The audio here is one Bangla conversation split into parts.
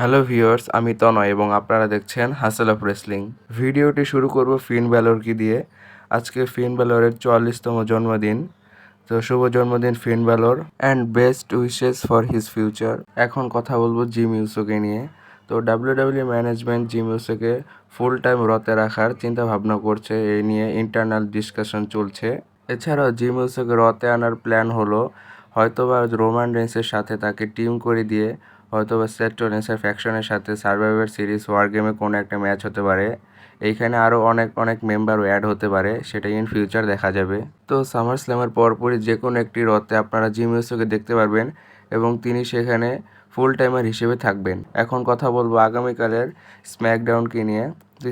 হ্যালো ভিউয়ার্স, আমি তনয় এবং আপনারা দেখছেন হাসেল অফ রেসলিং। ভিডিওটি শুরু করব ফিন ব্যালরকে দিয়ে। আজকে ফিন ব্যালরের 44তম জন্মদিন। তো শুভ জন্মদিন Finn Balor and best wishes for his future. এখন কথা বলবো জিম ইউসোকে নিয়ে। তো ডাব্লিউডাব্লিউ ম্যানেজমেন্ট জিম ইউসোকে ফুল টাইম রতে রাখার চিন্তা ভাবনা করছে, এই নিয়ে ইন্টারনাল ডিসকাশন চলছে। এছাড়াও জিম ইউসোকে রতে আনার প্ল্যান হলো হয়তোবা রোমান রেন্সের সাথে তাকে টিম করে দিয়ে হয়তোবা সেথ রোলিন্সের ফ্যাকশনের সাথে সার্ভাইভার সিরিজ ওয়ার গেমে কোনো একটা ম্যাচ হতে পারে। এইখানে আরও অনেক অনেক মেম্বারও অ্যাড হতে পারে, সেটা ইন ফিউচার দেখা যাবে। তো সামার স্ল্যামের পরপরই যে কোনো একটি রতে আপনারা জিম ইউসোকে দেখতে পারবেন এবং তিনি সেখানে ফুল টাইমার হিসেবে থাকবেন। এখন কথা বলবো আগামীকালের স্ম্যাকডাউনকে নিয়ে।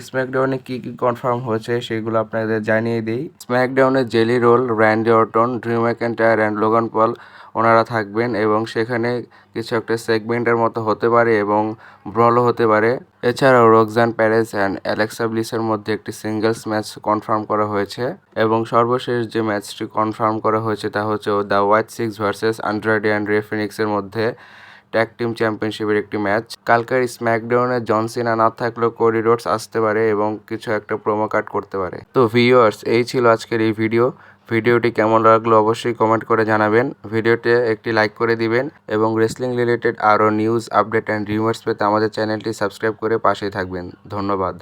স্ম্যাকডাউনে কী কী কনফার্ম হয়েছে সেগুলো আপনাদের জানিয়ে দিই। স্ম্যাকডাউনে Jelly Roll, Randy Orton, Drew McIntyre and Logan Paul ওনারা থাকবেন এবং সেখানে কিছু একটা সেগমেন্টের মতো হতে পারে এবং ব্রলও হতে পারে। এছাড়াও রোকজান প্যারেজ অ্যান্ড অ্যালেক্সা ব্লিসের মধ্যে একটি সিঙ্গেলস ম্যাচ কনফার্ম করা হয়েছে এবং সর্বশেষ যে ম্যাচটি কনফার্ম করা হয়েছে তা হচ্ছে the Wyatt Sicks versus Andrade and Rey ফিনিক্সের মধ্যে ট্যাগ টিম চ্যাম্পিয়নশিপের একটি ম্যাচ। কালকের স্ম্যাকডাউনে জন সিনা না থাকলেও কোডি রোডস আসতে পারে এবং কিছু একটা প্রোমো কাট করতে পারে। তো ভিউয়ার্স, এই ছিল আজকের এই ভিডিওটি কেমন লাগলো অবশ্যই কমেন্ট করে জানাবেন। ভিডিওতে একটি লাইক করে দিবেন এবং রেসলিং রিলেটেড আরও নিউজ, আপডেট অ্যান্ড রিউমার্স পেতে আমাদের চ্যানেলটি সাবস্ক্রাইব করে পাশেই থাকবেন। ধন্যবাদ।